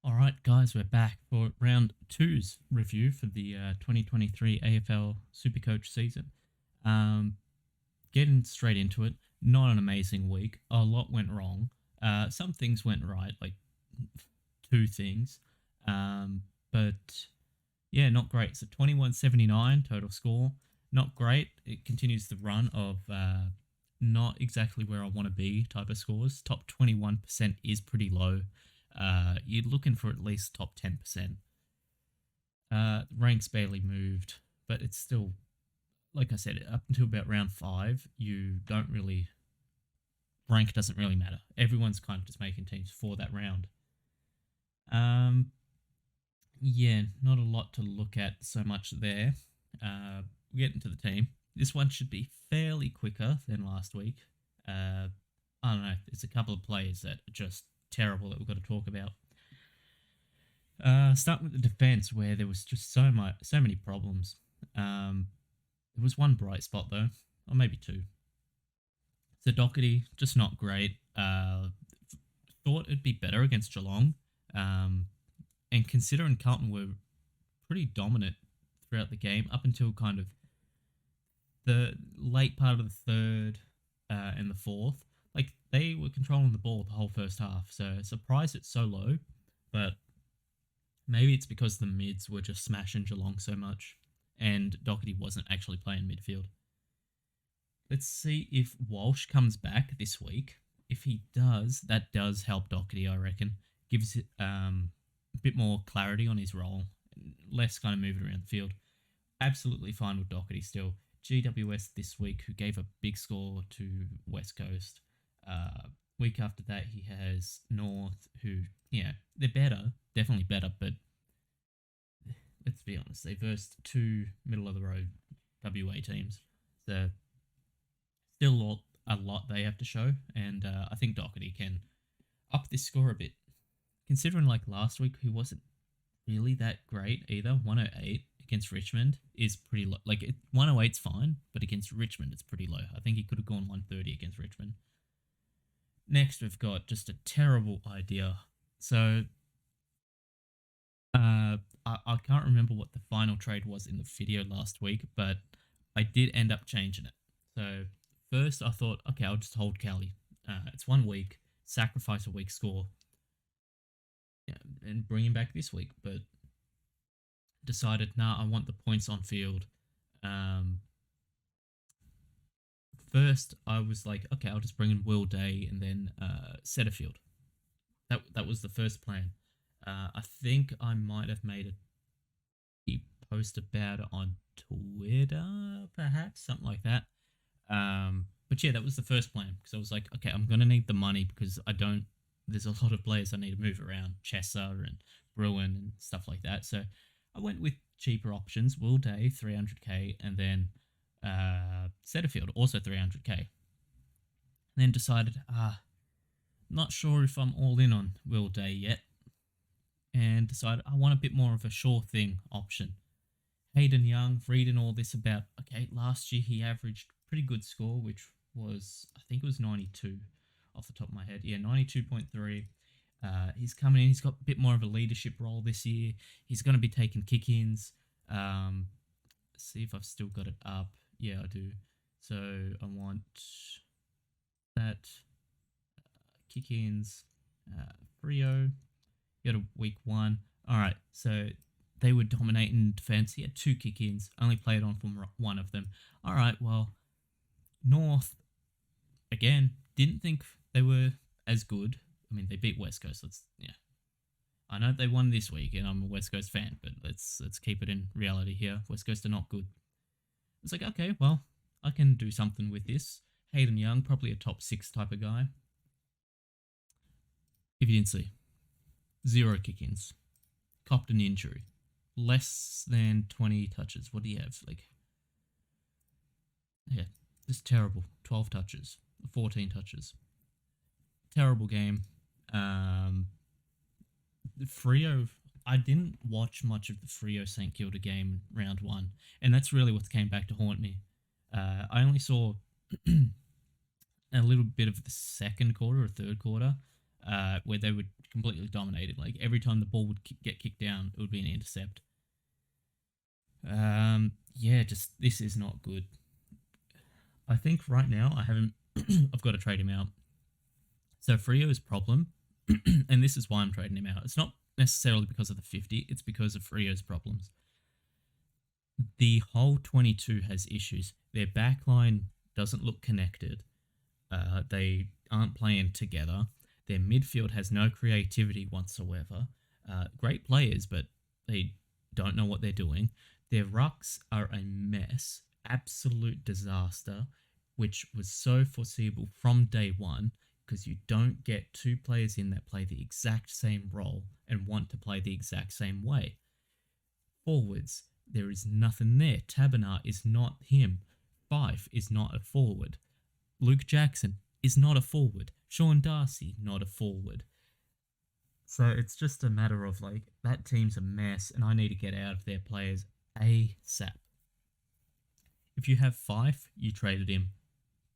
All right, guys, we're back for round two's review for the 2023 AFL Supercoach season. Um, Getting straight into it, not an amazing week. A lot went wrong. Some things went right, like two things. Um, but yeah, not great. So 21-79 total score. Not great. It continues the run of not exactly where I want to be type of scores. Top 21% is pretty low. You're looking for at least top 10%. Ranks barely moved, but it's still, like I said, up until about round five, you don't really, rank doesn't really matter. Everyone's kind of just making teams for that round. Um, yeah, not a lot to look at so much there. We get into the team. This one should be fairly quicker than last week. I don't know. There's a couple of players that are just terrible that we've got to talk about. Starting with the defense, where there was just so many problems. There was one bright spot though, or maybe two. So Doherty, just not great. Thought it'd be better against Geelong, and considering Carlton were pretty dominant throughout the game up until kind of the late part of the third and the fourth, like they were controlling the ball the whole first half. So surprised it's so low, but maybe it's because the mids were just smashing Geelong so much, and Doherty wasn't actually playing midfield. Let's see if Walsh comes back this week. If he does, that does help Doherty, I reckon. Gives it a bit more clarity on his role, less kind of moving around the field. Absolutely fine with Doherty still. GWS this week, who gave a big score to West Coast. Week after that, he has North, who, yeah, they're better, definitely better, but let's be honest, they versed two middle of the road WA teams. So still a lot they have to show, and I think Doherty can up this score a bit. Considering like last week, he wasn't really that great either. 108 against Richmond is pretty low. Like 108's fine, but against Richmond, it's pretty low. I think he could have gone 130 against Richmond. Next, we've got just a terrible idea. So I can't remember what the final trade was in the video last week, but I did end up changing it. So first, I thought, okay, I'll just hold Cali. It's 1 week, sacrifice a week score, yeah, and bring him back this week. But decided, nah, I want the points on field. First, I was like, okay, I'll just bring in Will Day and then Setterfield. That was the first plan. I think I might have made a post about it on Twitter, perhaps something like that. But yeah, that was the first plan because I was like, okay, I'm gonna need the money because I don't. There's a lot of players I need to move around, Chesser and Bruin and stuff like that. So I went with cheaper options. Will Day 300k, and then Setterfield also 300k. And then decided, not sure if I'm all in on Will Day yet, and decided I want a bit more of a sure thing option. Hayden Young, reading all this about, okay, last year he averaged pretty good score, which was, I think it was 92 off the top of my head. Yeah, 92.3. He's coming in, he's got a bit more of a leadership role this year. He's going to be taking kick-ins. See if I've still got it up. Yeah, I do. So I want that. Kick-ins. Frio. Go to week 1. All right, so they were dominating defense. He had 2 kick-ins, only played on from one of them. All right, well, North, again, didn't think they were as good. I mean, they beat West Coast. Yeah. I know they won this week, and I'm a West Coast fan, but let's keep it in reality here. West Coast are not good. It's like, okay, well, I can do something with this. Hayden Young, probably a top 6 type of guy. If you didn't see, 0 kick-ins, copped an injury, less than 20 touches. What do you have? Like, yeah, just terrible. 12 touches, 14 touches. Terrible game. Frio, I didn't watch much of the Frio St Kilda game round 1, and that's really what came back to haunt me. I only saw a little bit of the second quarter or third quarter. where they would completely dominate it. Like every time the ball would get kicked down, it would be an intercept. Yeah, just this is not good. I think right now I haven't. I've got to trade him out. So Frio's problem, and this is why I'm trading him out. It's not necessarily because of the 50. It's because of Frio's problems. The whole 22 has issues. Their backline doesn't look connected. They aren't playing together. Their midfield has no creativity whatsoever. Great players, but they don't know what they're doing. Their rucks are a mess, absolute disaster, which was so foreseeable from day one because you don't get two players in that play the exact same role and want to play the exact same way. Forwards, there is nothing there. Tabernar is not him. Fife is not a forward. Luke Jackson is not a forward. Sean Darcy, not a forward. So it's just a matter of like, that team's a mess and I need to get out of their players ASAP. If you have Fife, you traded him.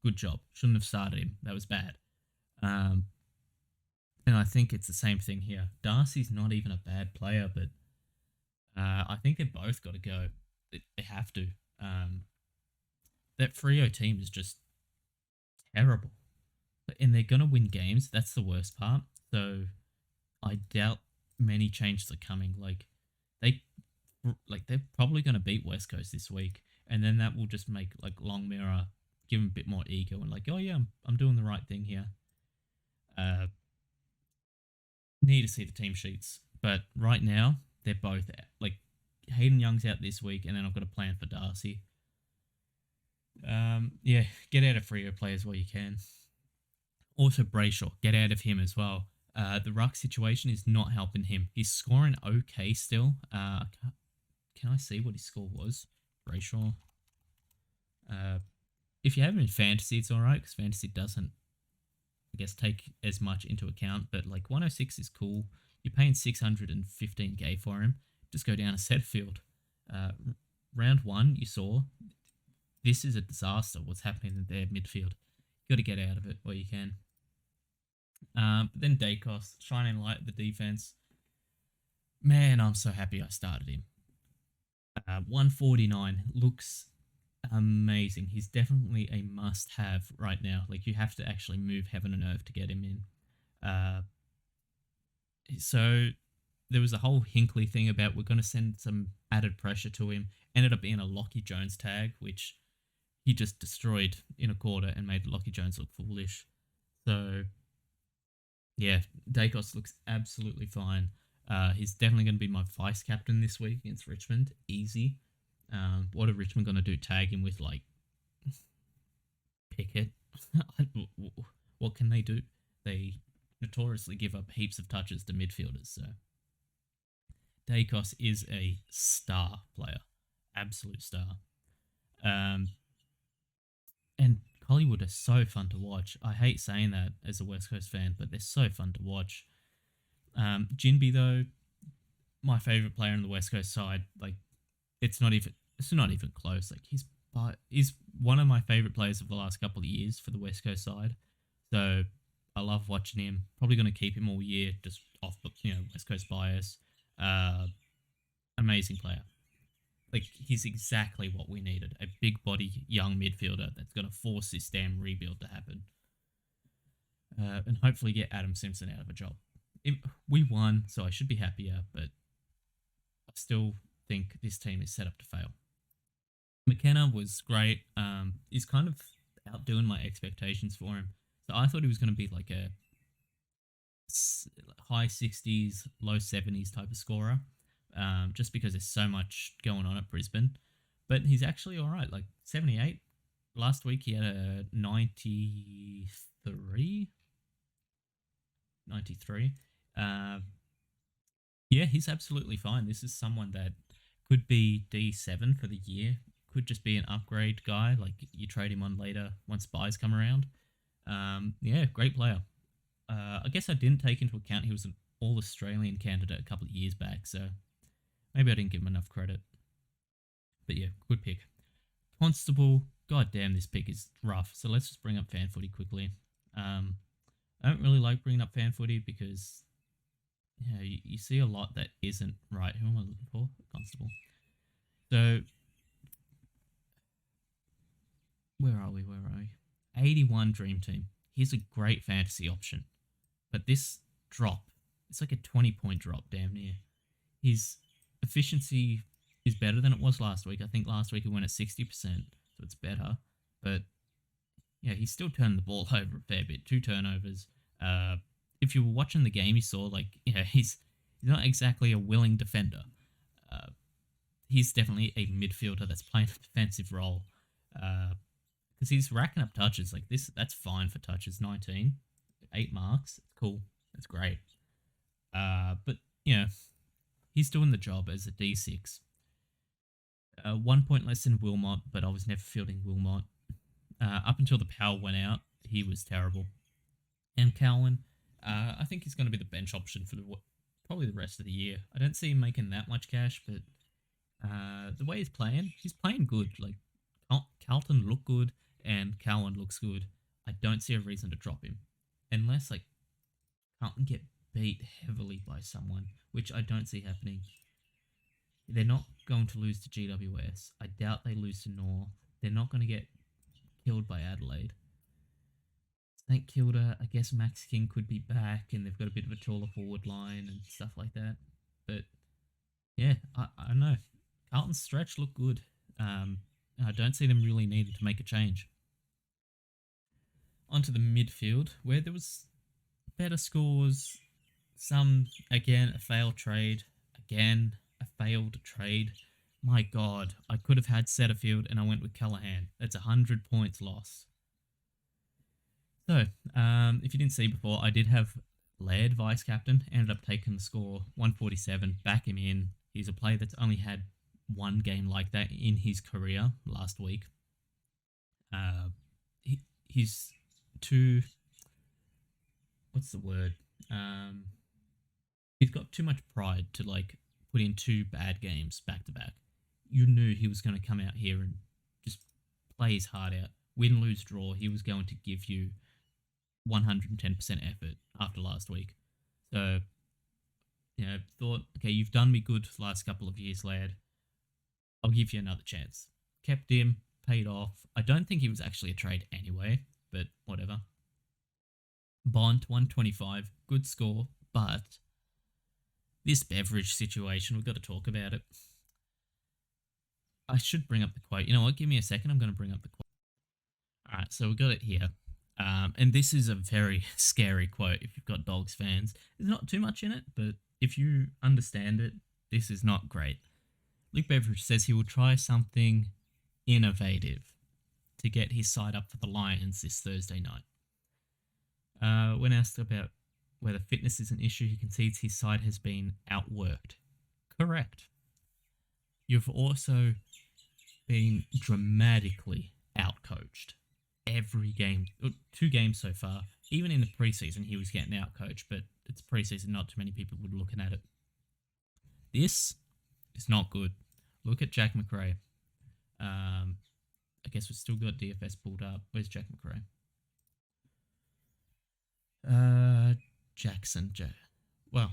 Good job. Shouldn't have started him. That was bad. And I think it's the same thing here. Darcy's not even a bad player, but I think they've both got to go. They have to. That Freo team is just terrible. And they're going to win games. That's the worst part. So I doubt many changes are coming. They're probably going to beat West Coast this week. And then that will just make like Long Mirror give him a bit more ego and like, oh yeah, I'm doing the right thing here. Need to see the team sheets. But right now, they're both out. Like Hayden Young's out this week, and then I've got a plan for Darcy. Yeah, get out of Freo players while you can. Also, Brayshaw, get out of him as well. The ruck situation is not helping him. He's scoring okay still. Can I see what his score was? Brayshaw. If you have him in fantasy, it's alright, because fantasy doesn't, I guess, take as much into account. But like 106 is cool. You're paying 615k for him. Just go down a set field. Round one, you saw this is a disaster. What's happening in their midfield? You got to get out of it while you can. But then Dacos, shining light at the defense. Man, I'm so happy I started him. 149 looks amazing. He's definitely a must-have right now. Like you have to actually move heaven and earth to get him in. So there was a whole Hinkley thing about we're going to send some added pressure to him. Ended up being a Lockie Jones tag, which he just destroyed in a quarter and made Lockie Jones look foolish. So yeah, Dacos looks absolutely fine. He's definitely going to be my vice captain this week against Richmond. Easy. What are Richmond going to do? Tag him with like Pickett? What can they do? They notoriously give up heaps of touches to midfielders. So Dacos is a star player, absolute star. And Collingwood are so fun to watch. I hate saying that as a West Coast fan, but they're so fun to watch. Jinby though, my favorite player on the West Coast side. Like it's not even close. Like he's one of my favorite players of the last couple of years for the West Coast side. So I love watching him. Probably going to keep him all year, just off West Coast bias. Amazing player. Like he's exactly what we needed. A big body young midfielder that's going to force this damn rebuild to happen. And hopefully get Adam Simpson out of a job. We won, so I should be happier, but I still think this team is set up to fail. McKenna was great. He's kind of outdoing my expectations for him. So I thought he was going to be like a high 60s, low 70s type of scorer, just because there's so much going on at Brisbane. But he's actually all right, like 78. Last week he had a 93. Yeah, he's absolutely fine. This is someone that could be D7 for the year. Could just be an upgrade guy, like you trade him on later once buys come around. Yeah, great player. I guess I didn't take into account he was an All-Australian candidate a couple of years back, so maybe I didn't give him enough credit. But yeah, good pick. Constable, god damn, this pick is rough. So let's just bring up fan footy quickly. I don't really like bringing up fan footy because you see a lot that isn't right. Who am I looking for? Constable. So where are we? Where are we? 81 Dream Team. He's a great fantasy option, but this drop, it's like a 20-point drop, damn near. His efficiency is better than it was last week. I think last week it went at 60%, so it's better. But yeah, he's still turned the ball over a fair bit. 2 turnovers. If you were watching the game, you saw he's not exactly a willing defender. Uh, he's definitely a midfielder that's playing a defensive role. Because he's racking up touches like this. That's fine for touches. 19, 8 marks. Cool. That's great. But he's doing the job as a D6. 1 point less than Wilmot, but I was never fielding Wilmot. Up until the power went out, he was terrible. And Cowan, I think he's going to be the bench option for probably the rest of the year. I don't see him making that much cash, but the way he's playing good. Like Carlton look good, and Cowan looks good. I don't see a reason to drop him, unless Carlton get beat heavily by someone, which I don't see happening. They're not going to lose to GWS. I doubt they lose to North. They're not going to get killed by Adelaide. St Kilda, I guess Max King could be back, and they've got a bit of a taller forward line and stuff like that. But yeah, I don't know. Carlton's stretch look good. I don't see them really needing to make a change. Onto the midfield, where there was better scores. Some, again, a failed trade. Again, a failed trade. My God, I could have had Setterfield and I went with Callahan. That's 100 points loss. So, if you didn't see before, I did have Laird vice captain. Ended up taking the score 147. Back him in. He's a player that's only had one game like that in his career last week. He's too. What's the word? He's got too much pride to put in 2 bad games back to back. You knew he was going to come out here and just play his heart out. Win, lose, draw. He was going to give you 110% effort after last week. So, thought, okay, you've done me good the last couple of years, lad. I'll give you another chance. Kept him, paid off. I don't think he was actually a trade anyway, but whatever. Bond, 125. Good score, but this Beveridge situation, we've got to talk about it. I should bring up the quote. You know what? Give me a second. I'm going to bring up the quote. All right, so we got it here. And this is a very scary quote if you've got Dogs fans. There's not too much in it, but if you understand it, this is not great. Luke Beveridge says he will try something innovative to get his side up for the Lions this Thursday night. When asked about whether fitness is an issue, he concedes his side has been outworked. Correct. You've also been dramatically outcoached. Every game, 2 games so far. Even in the preseason, he was getting outcoached, but it's preseason, not too many people were looking at it. This is not good. Look at Jack McRae. I guess we've still got DFS pulled up. Where's Jack McRae? Jackson. Well,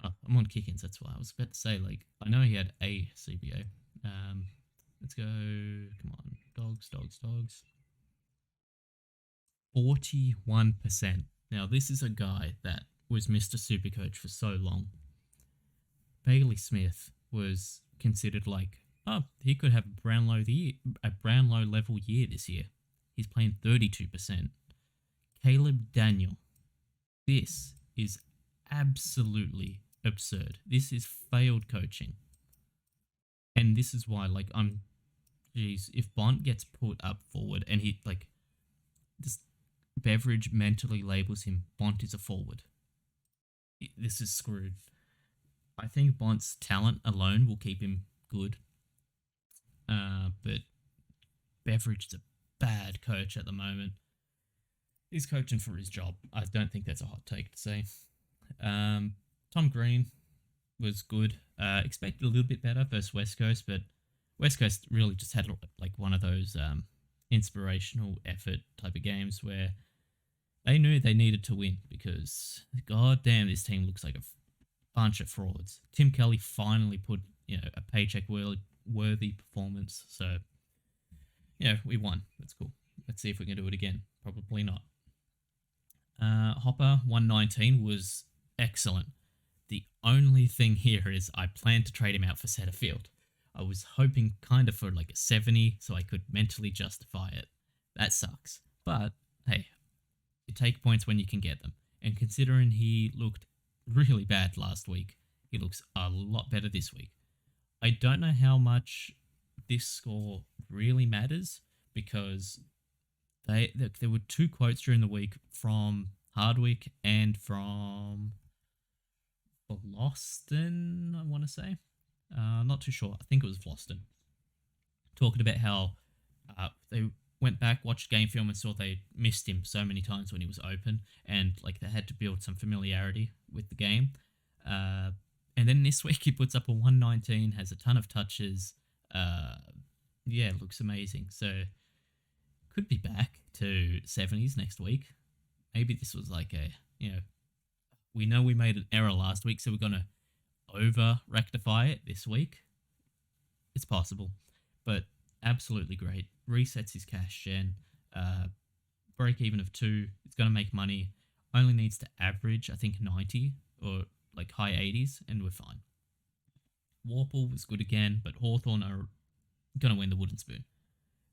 I'm on kick-ins, that's why. I was about to say, I know he had a CBA. Let's go. Come on. Dogs. 41%. Now, this is a guy that was Mr. Supercoach for so long. Bailey Smith was considered he could have a Brownlow level year this year. He's playing 32%. Caleb Daniel. This is absolutely absurd. This is failed coaching. And this is why, if Bont gets put up forward and he, this Beveridge mentally labels him, Bont is a forward. This is screwed. I think Bont's talent alone will keep him good. But Beveridge is a bad coach at the moment. He's coaching for his job. I don't think that's a hot take to say. Tom Green was good. Expected a little bit better versus West Coast, but West Coast really just had one of those inspirational effort type of games where They knew they needed to win because, god damn, this team looks like a bunch of frauds. Tim Kelly finally put, a paycheck worthy performance. So, we won. That's cool. Let's see if we can do it again. Probably not. Hopper 119 was excellent. The only thing here is I plan to trade him out for Setterfield. I was hoping kind of for like a 70 so I could mentally justify it. That sucks. But hey, you take points when you can get them. And considering he looked really bad last week, he looks a lot better this week. I don't know how much this score really matters because there were two quotes during the week from Hardwick and from Floston, I want to say. Not too sure. I think it was Floston. Talking about how they went back, watched game film, and saw they missed him so many times when he was open, and like they had to build some familiarity with the game. And then this week he puts up a 119, has a ton of touches. Yeah, looks amazing. So could be back to 70s next week. Maybe this was like we know we made an error last week, so we're going to over rectify it this week. It's possible, but absolutely great. Resets his cash gen, break even of 2. It's going to make money. Only needs to average, I think, 90 or like high 80s, and we're fine. Warple was good again, but Hawthorn are going to win the Wooden Spoon.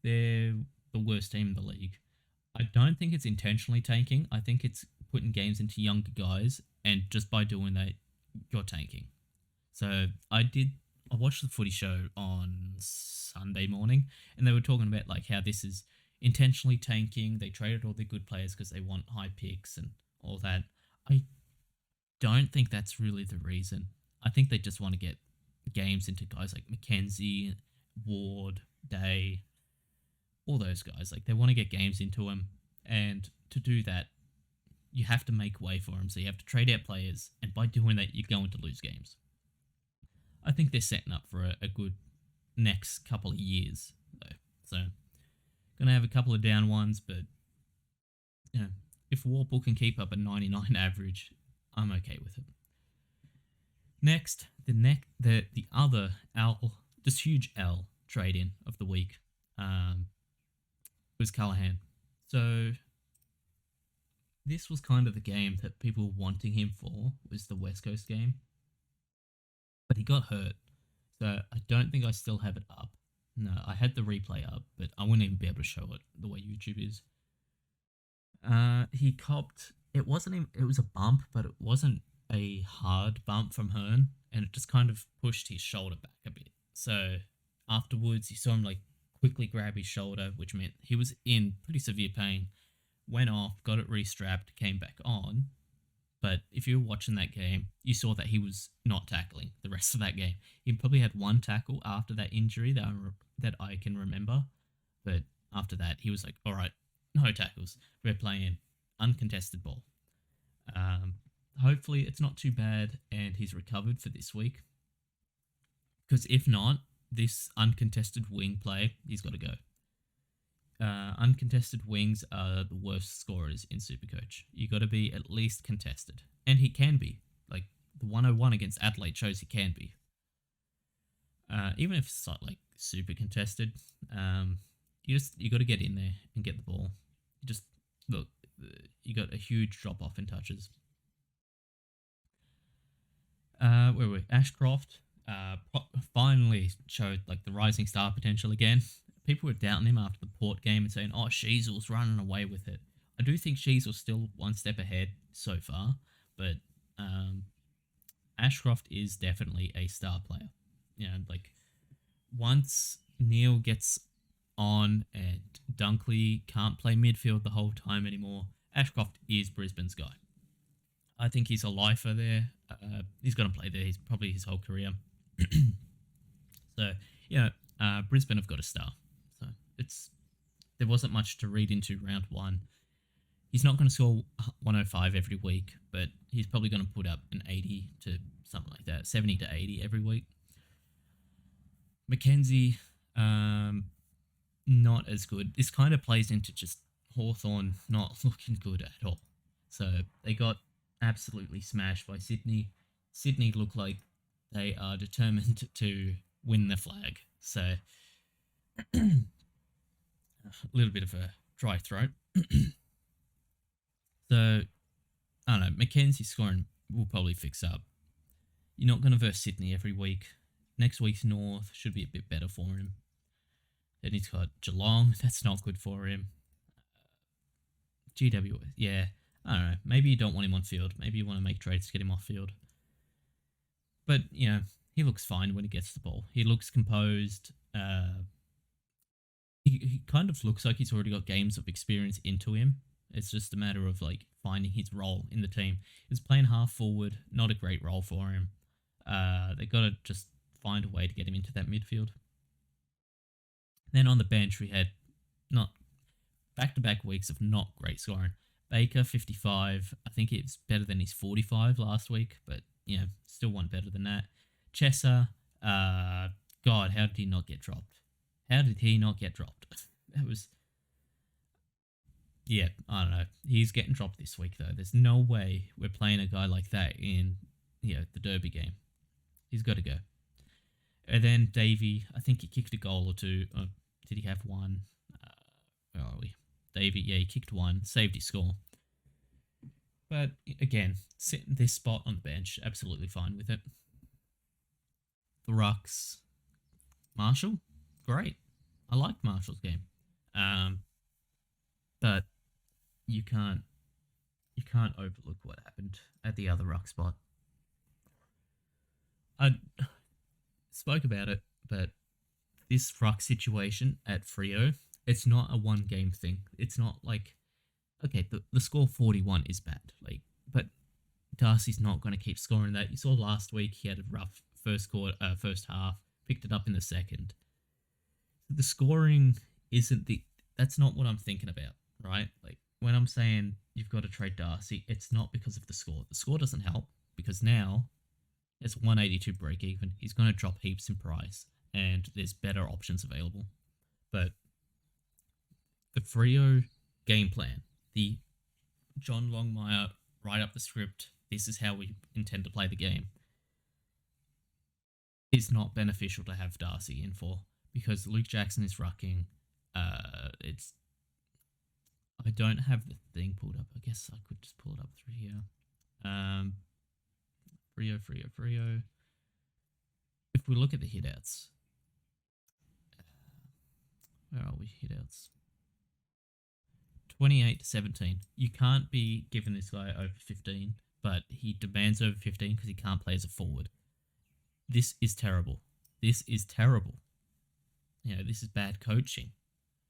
They're the worst team in the league. I don't think it's intentionally tanking. I think it's putting games into younger guys, and just by doing that, you're tanking. So I watched the footy show on Sunday morning, and they were talking about like how this is intentionally tanking. They traded all their good players because they want high picks and all that. I don't think that's really the reason. I think they just want to get games into guys like Mackenzie, Ward, Day, all those guys. Like they want to get games into them, and to do that, you have to make way for them. So you have to trade out players, and by doing that, you're going to lose games. I think they're setting up for a good next couple of years, though. So, gonna have a couple of down ones, but if Warple can keep up a 99 average, I'm okay with it. Next, the other L, this huge L trade in of the week, was Callahan. So this was kind of the game that people were wanting him for, was the West Coast game. But he got hurt. So I don't think I still have it up. No, I had the replay up, but I wouldn't even be able to show it the way YouTube is. He copped, it was a bump, but it wasn't a hard bump from Hearn, and it just kind of pushed his shoulder back a bit. So afterwards, you saw him like quickly grab his shoulder, which meant he was in pretty severe pain. Went off, got it restrapped, came back on. But if you were watching that game, you saw that he was not tackling the rest of that game. He probably had one tackle after that injury that I can remember. But after that, he was like, all right, no tackles. We're playing uncontested ball. Hopefully it's not too bad and he's recovered for this week. Because if not, this uncontested wing play, he's got to go. Uncontested wings are the worst scorers in Supercoach. You got to be at least contested, and he can be. Like the 101 against Adelaide shows he can be. Even if it's not like super contested, you got to get in there and get the ball. Just look, you got a huge drop off in touches. Where were we? Ashcroft finally showed like the rising star potential again. People were doubting him after the Port game and saying, oh, Sheasel's running away with it. I do think Sheasel's still one step ahead so far, but Ashcroft is definitely a star player. Like once Neil gets on and Dunkley can't play midfield the whole time anymore, Ashcroft is Brisbane's guy. I think he's a lifer there. He's going to play there. He's probably his whole career. So, Brisbane have got a star. So there wasn't much to read into round one. He's not going to score 105 every week, but he's probably going to put up an 80 to something like that, 70 to 80 every week. Mackenzie, not as good. This kind of plays into just Hawthorn not looking good at all. So they got absolutely smashed by Sydney. Sydney look like they are determined to win the flag. So a little bit of a dry throat. So I don't know. Mackenzie's scoring will probably fix up. You're not going to verse Sydney every week. Next week's North should be a bit better for him. Then he's got Geelong. That's not good for him. GWS, yeah. I don't know. Maybe you don't want him on field. Maybe you want to make trades to get him off field. But, he looks fine when he gets the ball. He looks composed. He kind of looks like he's already got games of experience into him. It's just a matter of like finding his role in the team. He's playing half forward, not a great role for him. They got to just find a way to get him into that midfield. Then on the bench we had not back-to-back weeks of not great scoring. Baker 55. I think it's better than his 45 last week, but still one better than that. Chesser, God, how did he not get dropped? How did he not get dropped? That was, yeah, I don't know. He's getting dropped this week though. There's no way we're playing a guy like that in the Derby game. He's got to go. And then Davey, I think he kicked a goal or two. Or did he have one? Where are we? Davey, yeah, he kicked one, saved his score. But again, sitting this spot on the bench, absolutely fine with it. The Rucks, Marshall, great. I liked Marshall's game, but you can't overlook what happened at the other Ruck spot. I spoke about it, but this Ruck situation at Freo, it's not a one game thing. It's not like, okay, the score 41 is bad, but Darcy's not going to keep scoring that. You saw last week he had a rough first half, picked it up in the second. The scoring that's not what I'm thinking about, right? Like when I'm saying you've got to trade Darcy, it's not because of the score. The score doesn't help because now it's 182 break even. He's going to drop heaps in price and there's better options available. But the Freo game plan, the John Longmire write up the script, this is how we intend to play the game, is not beneficial to have Darcy in for because Luke Jackson is rucking. I don't have the thing pulled up. I guess I could just pull it up through here. Freo. If we look at the hitouts, where are we? Hitouts 28-17. You can't be giving this guy over 15, but he demands over 15 because he can't play as a forward. This is terrible. This is bad coaching.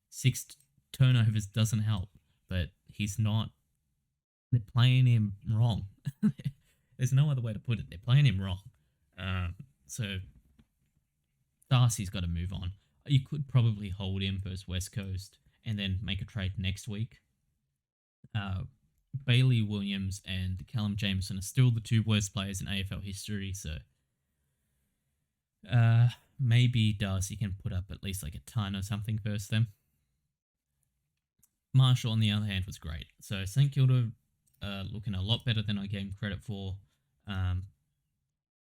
6 turnovers doesn't help, but he's not. They're playing him wrong. There's no other way to put it. They're playing him wrong. So Darcy's got to move on. You could probably hold him versus West Coast and then make a trade next week. Bailey Williams and Callum Jameson are still the 2 worst players in AFL history, so maybe Darcy can put up at least like a ton or something versus them. Marshall, on the other hand, was great. So St Kilda looking a lot better than I gave him credit for.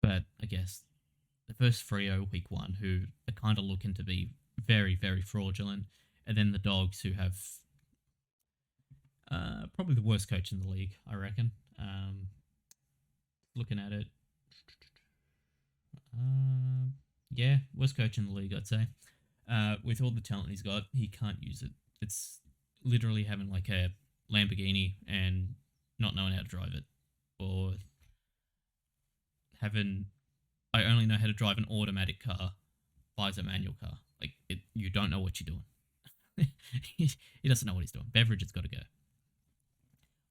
But I guess the first Freo week 1, who are kind of looking to be very, very fraudulent, and then the Dogs, who have probably the worst coach in the league, I reckon. Looking at it, yeah, worst coach in the league, I'd say. With all the talent he's got, he can't use it. It's literally having like a Lamborghini and not knowing how to drive it, or having I only know how to drive an automatic car, buys a manual car. You don't know what you're doing. He doesn't know what he's doing. Beveridge has got to go.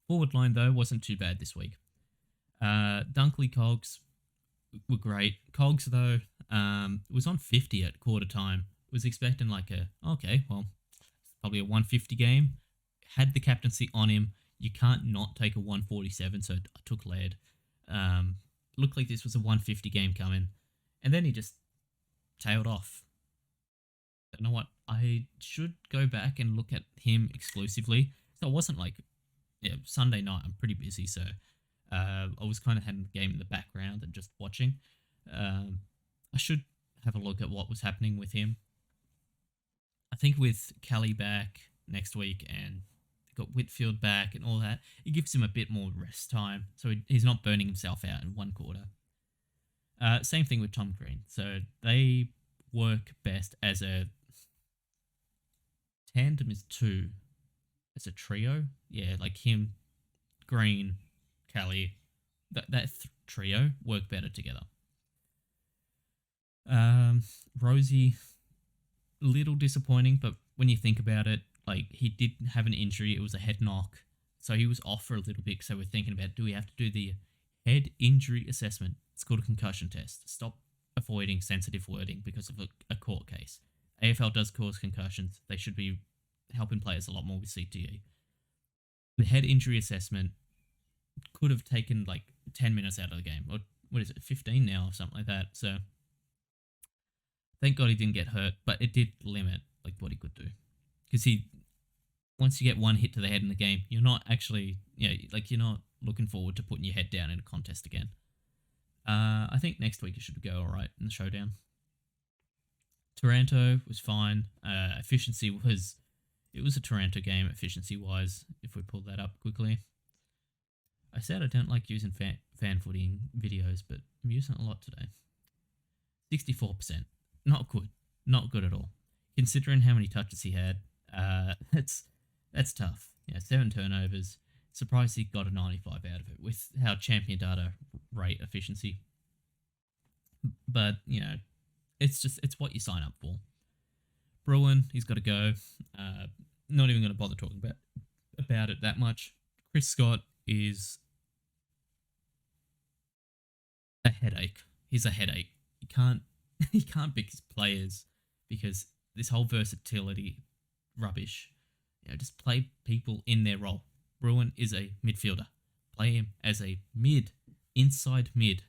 Forward line though wasn't too bad this week. Dunkley, Cogs were great. Cogs though was on 50 at quarter time. Was expecting probably a 150 game. Had the captaincy on him. You can't not take a 147, so I took lead. Looked like this was a 150 game coming, and then he just tailed off. You know what? I should go back and look at him exclusively. So it wasn't like, yeah, Sunday night. I'm pretty busy, so I was kind of having the game in the background and just watching. Um, I should have a look at what was happening with him. I think with Kelly back next week and got Whitfield back and all that, it gives him a bit more rest time, so he's not burning himself out in one quarter. Same thing with Tom Green. So they work best as a tandem is two, as a trio. Yeah, like him, Green, Kelly, that trio work better together. Um, Rosie, little disappointing, but when you think about it, like he did have an injury. It was a head knock, so he was off for a little bit. So we're thinking about, do we have to do the head injury assessment? It's called a concussion test. Stop avoiding sensitive wording because of a court case. AFL does cause concussions. They should be helping players a lot more with CTE. The head injury assessment could have taken like 10 minutes out of the game, or what is it, 15 now or something like that. So thank God he didn't get hurt, but it did limit like what he could do. Because once you get one hit to the head in the game, you're not actually, like you're not looking forward to putting your head down in a contest again. I think next week it should go all right in the showdown. Toronto was fine. Efficiency was, it was a Toronto game efficiency wise. If we pull that up quickly, I said I don't like using fan footing videos, but I'm using it a lot today. 64%, not good, not good at all. Considering how many touches he had, that's tough. 7 turnovers. Surprised he got a 95 out of it with how champion data rate efficiency. But it's what you sign up for. Bruin, he's got to go. Not even going to bother talking about it that much. Chris Scott is a headache. He's a headache. He can't pick his players because this whole versatility rubbish. Just play people in their role. Bruin is a midfielder. Play him as a inside mid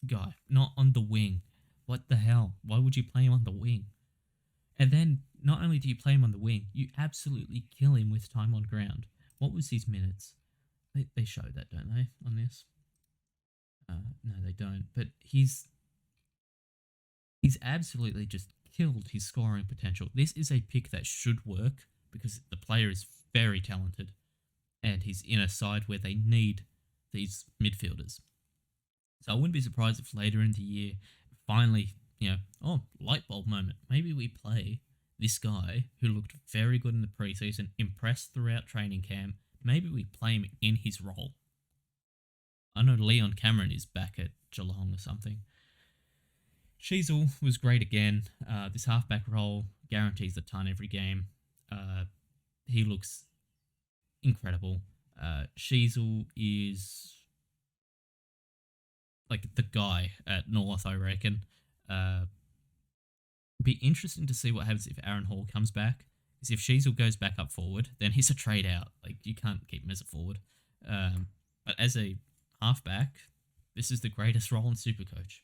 guy, not on the wing. What the hell? Why would you play him on the wing? And then not only do you play him on the wing, you absolutely kill him with time on ground. What was his minutes? They show that, don't they, on this? No, they don't. But he's absolutely just killed his scoring potential. This is a pick that should work because the player is very talented and he's in a side where they need these midfielders. So I wouldn't be surprised if later in the year, finally, light bulb moment. Maybe we play this guy who looked very good in the preseason, impressed throughout training camp. Maybe we play him in his role. I know Leon Cameron is back at Geelong or something. Sheasel was great again. This halfback role guarantees a ton every game. He looks incredible. Sheasel is like the guy at North, I reckon. Be interesting to see what happens if Aaron Hall comes back. Because if Sheasel goes back up forward, then he's a trade out. Like, you can't keep him as a forward. But as a halfback, this is the greatest role in Supercoach.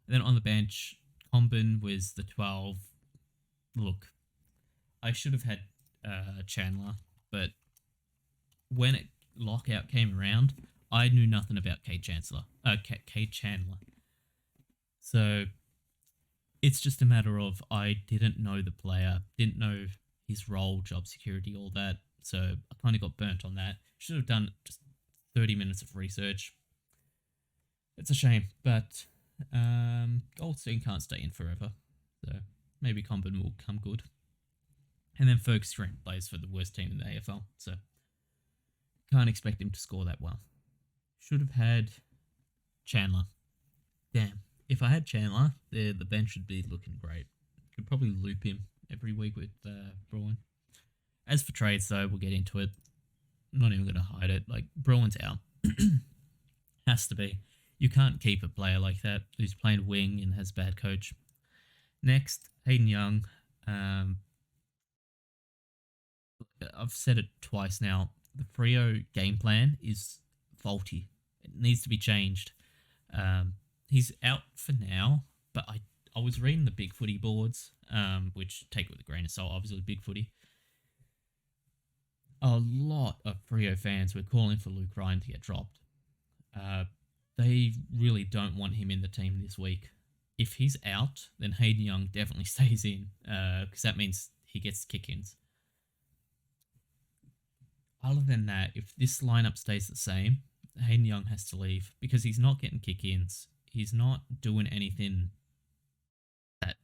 And then on the bench, Combin was the 12. Look, I should have had Chandler, but when lockout came around, I knew nothing about Kate Chandler. So it's just a matter of I didn't know the player, didn't know his role, job security, all that. So I kind of got burnt on that. Should have done just 30 minutes of research. It's a shame, but Goldstein can't stay in forever. So maybe Combin will come good. And then Fergus Green plays for the worst team in the AFL. So can't expect him to score that well. Should have had Chandler. Damn. If I had Chandler, the bench would be looking great. Could probably loop him every week with Bruin. As for trades, though, we'll get into it. I'm not even going to hide it. Like, Bruin's out. Has to be. You can't keep a player like that who's playing wing and has bad coach. Next, Hayden Young. I've said it twice now. The Freo game plan is faulty. It needs to be changed. He's out for now, but I was reading the Big Footy boards, which take it with a grain of salt, obviously, Big Footy. A lot of Freo fans were calling for Luke Ryan to get dropped. They really don't want him in the team this week. If he's out, then Hayden Young definitely stays in, because that means he gets kick-ins. Other than that, if this lineup stays the same, Hayden Young has to leave because he's not getting kick-ins. He's not doing anything that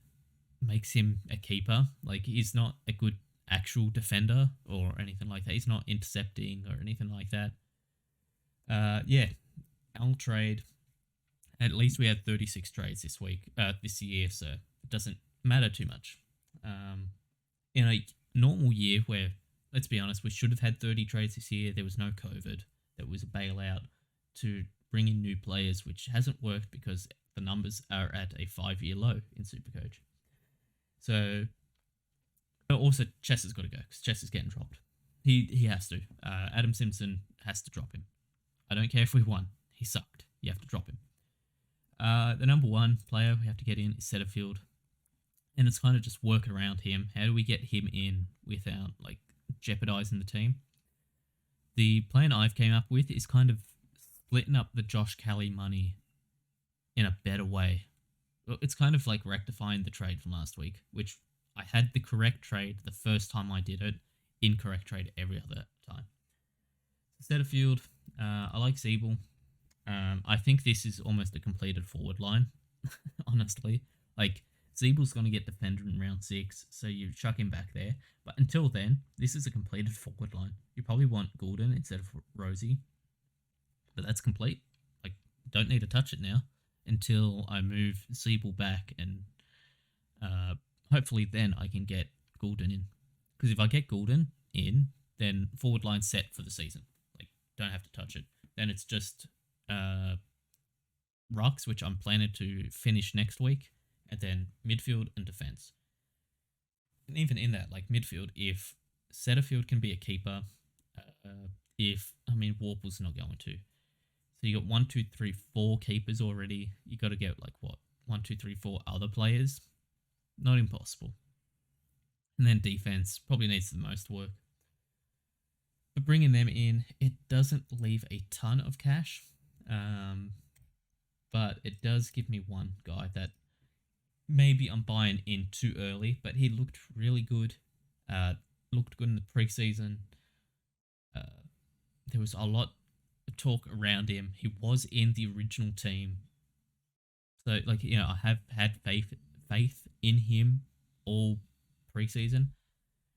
makes him a keeper. Like, he's not a good actual defender or anything like that. He's not intercepting or anything like that. Yeah, I'll trade. At least we had 36 trades this year, so it doesn't matter too much. In a normal year where, let's be honest, we should have had 30 trades this year, there was no COVID, there was a bailout to bring in new players, which hasn't worked because the numbers are at a 5-year low in Supercoach. So, also, Chess has got to go because Chess is getting dropped. He has to. Adam Simpson has to drop him. I don't care if we won. He sucked. You have to drop him. The number one player we have to get in is Setterfield. And it's kind of just working around him. How do we get him in without jeopardizing the team? The plan I've came up with is kind of splitting up the Josh Kelly money in a better way. It's kind of like rectifying the trade from last week, which I had the correct trade the first time I did it, incorrect trade every other time. Setterfield, I like Siebel. I think this is almost a completed forward line, honestly. Siebel's going to get defended in round 6, so you chuck him back there. But until then, this is a completed forward line. You probably want Goulden instead of Rosie, but that's complete. Don't need to touch it now until I move Siebel back, and hopefully then I can get Goulden in. Because if I get Goulden in, then forward line's set for the season. Don't have to touch it. Then it's just rucks, which I'm planning to finish next week, and then midfield and defense. And even in that, midfield, if Setterfield can be a keeper, Warple's not going to. So you got 1, 2, 3, 4 keepers already. You got to get 1, 2, 3, 4 other players. Not impossible. And then defense probably needs the most work. But bringing them in, it doesn't leave a ton of cash, but it does give me one guy that maybe I'm buying in too early, but he looked really good. Looked good in the preseason. There was a lot of talk around him. He was in the original team, so I have had faith in him all preseason,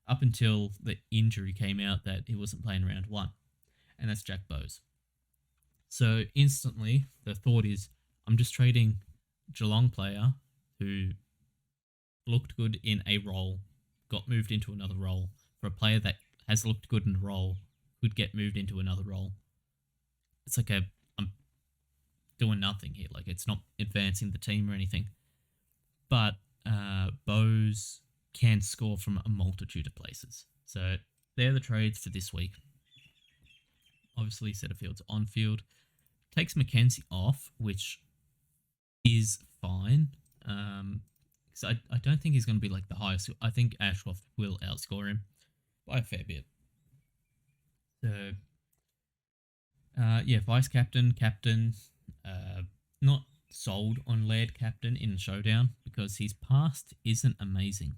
up until the injury came out that he wasn't playing round 1, and that's Jack Bowes. So instantly, the thought is, I'm just trading Geelong player who looked good in a role, got moved into another role, for a player that has looked good in a role, could get moved into another role. It's I'm doing nothing here. It's not advancing the team or anything. But Bowes can score from a multitude of places. So they're the trades for this week. Obviously, Setterfield's on field. Takes Mackenzie off, which is fine. So I don't think he's going to be the highest. I think Ashcroft will outscore him by a fair bit. So, vice captain. Not sold on Laird captain in Showdown because his past isn't amazing.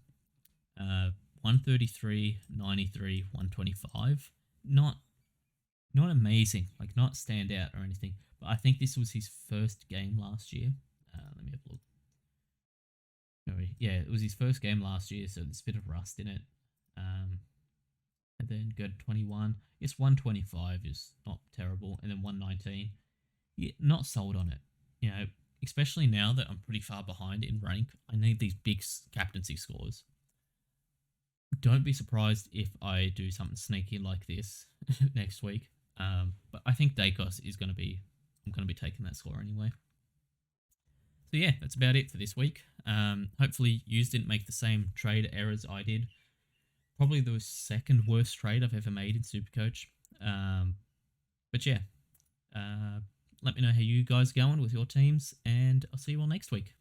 133, 93, 125. Not amazing, not stand out or anything. But I think this was his first game last year. Let me have a look. Yeah, it was his first game last year, so there's a bit of rust in it. And then go to 21. Yes, 125 is not terrible. And then 119. Yeah, not sold on it. Especially now that I'm pretty far behind in rank, I need these big captaincy scores. Don't be surprised if I do something sneaky like this next week. But I think Dacos I'm going to be taking that score anyway. So yeah, that's about it for this week. Hopefully you didn't make the same trade errors I did. Probably the second worst trade I've ever made in Supercoach. But yeah, let me know how you guys are going with your teams, and I'll see you all next week.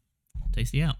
Tasty out.